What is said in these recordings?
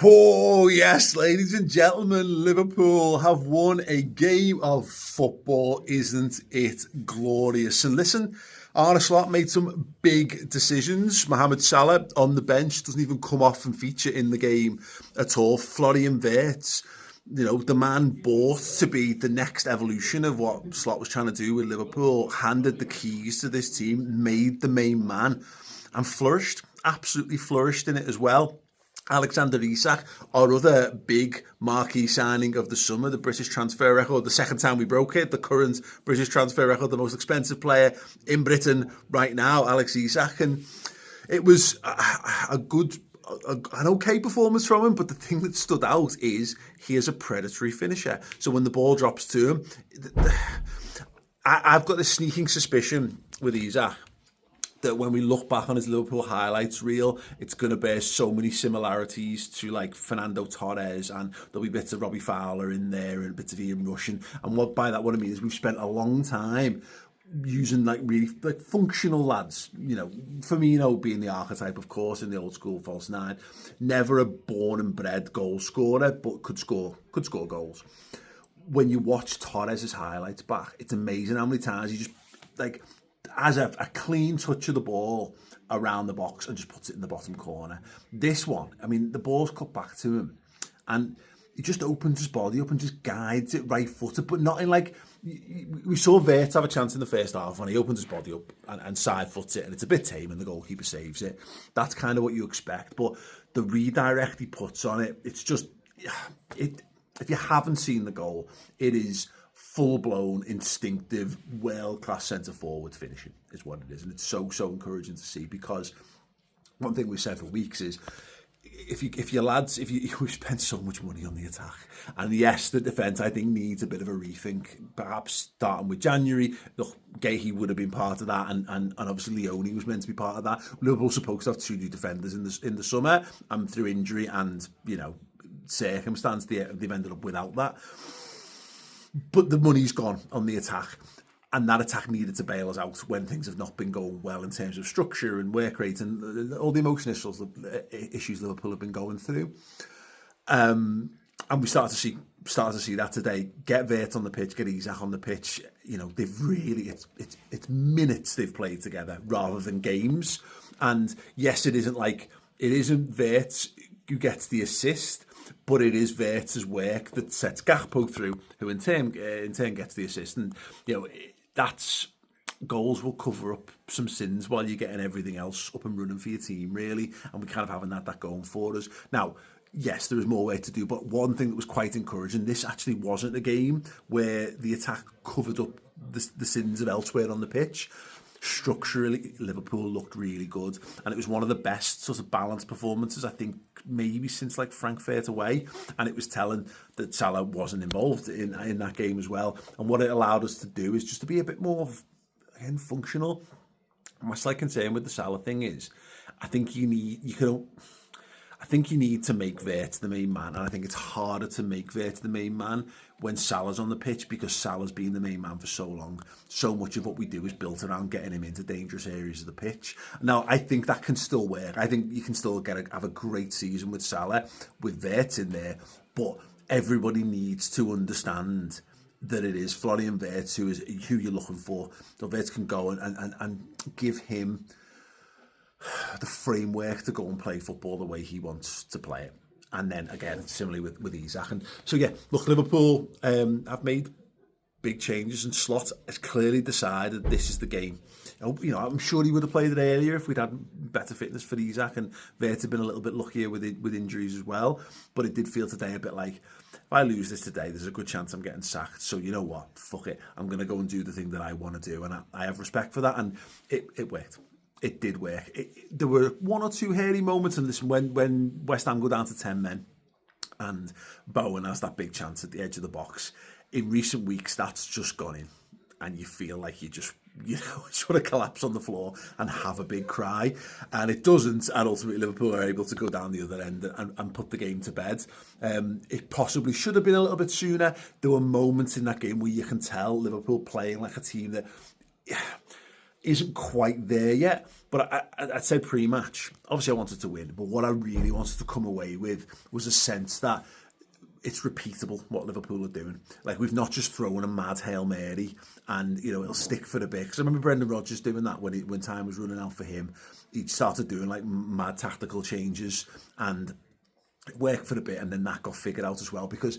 Oh, yes, ladies and gentlemen, Liverpool have won a game of football. Isn't it glorious? And listen, Arne Slot made some big decisions. Mohamed Salah on the bench doesn't even come off and feature in the game at all. Florian Wirtz, the man bought to be the next evolution of what Slot was trying to do with Liverpool, handed the keys to this team, made the main man, and flourished, absolutely flourished in it as well. Alexander Isak, our other big marquee signing of the summer, the British transfer record, the second time we broke it, the current British transfer record, the most expensive player in Britain right now, Alex Isak. And it was an okay performance from him, but the thing that stood out is he is a predatory finisher. So when the ball drops to him, I've got this sneaking suspicion with Isak that when we look back on his Liverpool highlights reel, it's going to bear so many similarities to like Fernando Torres, and there'll be bits of Robbie Fowler in there and bits of Ian Russian. And what I mean is we've spent a long time using really functional lads. Firmino being the archetype, of course, in the old school false nine. Never a born and bred goal scorer, but could score goals. When you watch Torres' highlights back, it's amazing how many times he just has a clean touch of the ball around the box and just puts it in the bottom corner. This one, the ball's cut back to him and he just opens his body up and just guides it right-footed, but not in we saw Wirtz have a chance in the first half when he opens his body up and side-foots it, and it's a bit tame and the goalkeeper saves it. That's kind of what you expect, but the redirect he puts on it, it's just... If you haven't seen the goal, it is full-blown, instinctive, world-class centre-forward finishing is what it is. And it's so encouraging to see, because one thing we've said for weeks is if you spend so much money on the attack, and yes, the defence, I think, needs a bit of a rethink, perhaps starting with January. Look, Maych would have been part of that, and obviously Leone was meant to be part of that. Liverpool supposed to have two new defenders in the summer, and through injury and, circumstance, they've ended up without that. But the money's gone on the attack, and that attack needed to bail us out when things have not been going well in terms of structure and work rate and all the emotional issues Liverpool have been going through. And we started to see that today. Get Wirtz on the pitch, get Isak on the pitch. They've really it's minutes they've played together rather than games. And yes, it isn't Wirtz who gets the assist, but it is Wirtz's work that sets Gakpo through, who in turn gets the assist. And, that's goals will cover up some sins while you're getting everything else up and running for your team, really. And we're kind of having that going for us. Now, yes, there is more work to do, but one thing that was quite encouraging, this actually wasn't a game where the attack covered up the sins of elsewhere on the pitch. Structurally, Liverpool looked really good, and it was one of the best sort of balanced performances, I think, maybe since Frankfurt away. And it was telling that Salah wasn't involved in that game as well. And what it allowed us to do is just to be a bit more, again, functional. My slight concern with the Salah thing is, I think you need to make Wirtz the main man, and I think it's harder to make Wirtz the main man when Salah's on the pitch, because Salah's been the main man for so long. So much of what we do is built around getting him into dangerous areas of the pitch. Now, I think that can still work. I think you can still have a great season with Salah, with Wirtz in there, but everybody needs to understand that it is Florian Wirtz who you're looking for. So Wirtz can go and give him the framework to go and play football the way he wants to play it. And then again, similarly with Isak. And so yeah, look, Liverpool have made big changes, and Slot has clearly decided this is the game. I'm sure he would have played it earlier if we'd had better fitness for Isak, and Wirtz had been a little bit luckier with injuries as well. But it did feel today a bit like, if I lose this today, there's a good chance I'm getting sacked. So you know what? Fuck it. I'm going to go and do the thing that I want to do. And I have respect for that. And it worked. It did work. There were one or two hairy moments, and listen, when West Ham go down to 10 men and Bowen has that big chance at the edge of the box, in recent weeks that's just gone in, and you feel like you just sort of collapse on the floor and have a big cry, and it doesn't, and ultimately Liverpool are able to go down the other end and put the game to bed. It possibly should have been a little bit sooner. There were moments in that game where you can tell Liverpool playing like a team that... isn't quite there yet, but I'd say pre-match, obviously I wanted to win, but what I really wanted to come away with was a sense that it's repeatable what Liverpool are doing. Like, we've not just thrown a mad Hail Mary and, you know, it'll stick for a bit. Because I remember Brendan Rodgers doing that when time was running out for him. He started doing like mad tactical changes and it worked for a bit, and then that got figured out as well, because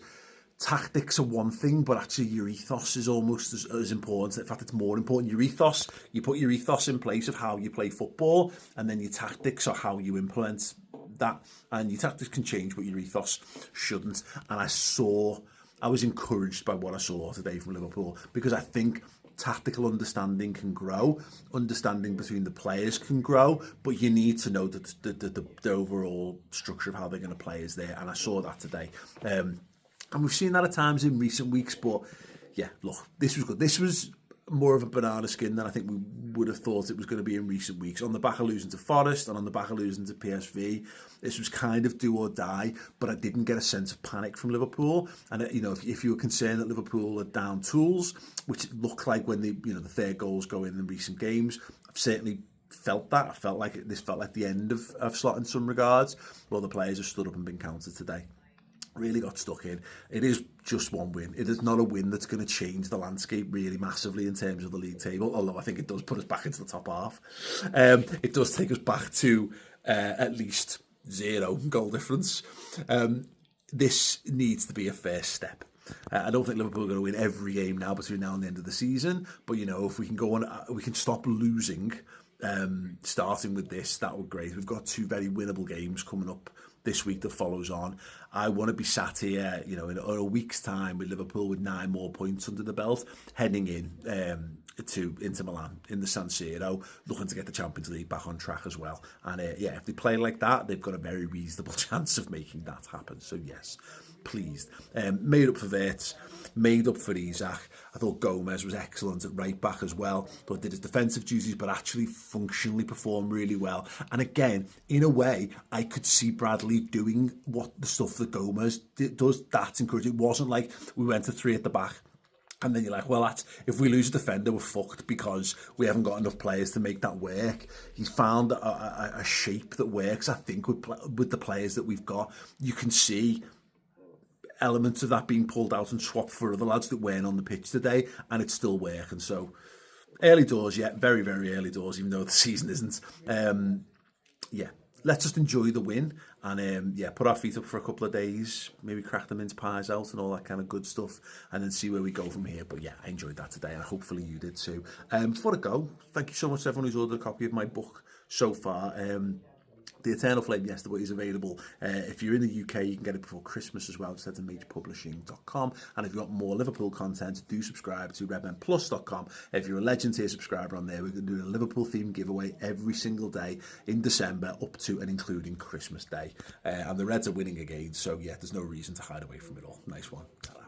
tactics are one thing, but actually your ethos is almost as important. In fact, it's more important. Your ethos, you put your ethos in place of how you play football, and then your tactics are how you implement that. And your tactics can change, but your ethos shouldn't. And I was encouraged by what I saw today from Liverpool, because I think tactical understanding can grow, understanding between the players can grow, but you need to know that the overall structure of how they're going to play is there. And I saw that today. And we've seen that at times in recent weeks, but yeah, look, this was good. This was more of a banana skin than I think we would have thought it was going to be in recent weeks. On the back of losing to Forest and on the back of losing to PSV, this was kind of do or die, but I didn't get a sense of panic from Liverpool. And, you know, if you were concerned that Liverpool are down tools, which it looked like when the third goals go in recent games, I've certainly felt that. I felt like this felt like the end of Slot in some regards. Well, the players have stood up and been counted today. Really got stuck in. It is just one win. It is not a win that's going to change the landscape really massively in terms of the league table, although I think it does put us back into the top half. It does take us back to at least 0 goal difference. This needs to be a first step. I don't think Liverpool are going to win every game now between now and the end of the season, but you know, if we can go on, we can stop losing. Starting with this, that would be great. We've got 2 very winnable games coming up this week that follows on. I want to be sat here, you know, in a week's time with Liverpool with 9 more points under the belt, heading in to Inter Milan in the San Siro, looking to get the Champions League back on track as well. And yeah, if they play like that, they've got a very reasonable chance of making that happen. So yes, pleased. Made up for Wirtz, made up for Isak. I thought Gomez was excellent at right back as well. Thought did his defensive duties, but actually functionally performed really well. And again, in a way, I could see Bradley doing what the stuff that Gomez does. That's encouraging. It wasn't like we went to 3 at the back, and then you're like, well, if we lose a defender, we're fucked because we haven't got enough players to make that work. He's found a shape that works, I think, with the players that we've got. You can see elements of that being pulled out and swapped for other lads that weren't on the pitch today, and it's still working. So early doors yet, very, very early doors, even though the season isn't. Yeah, let's just enjoy the win and yeah, put our feet up for a couple of days, maybe crack the mince pies out and all that kind of good stuff, and then see where we go from here. But yeah, I enjoyed that today, and hopefully you did too. Before I go, thank you so much to everyone who's ordered a copy of my book so far. The Eternal Flame Yesterday is available. If you're in the UK, you can get it before Christmas as well. Just head to magepublishing.com. And if you want more Liverpool content, do subscribe to redmenplus.com. If you're a Legend tier subscriber on there, we're going to do a Liverpool themed giveaway every single day in December, up to and including Christmas Day. And the Reds are winning again, so yeah, there's no reason to hide away from it all. Nice one. Ta-ra.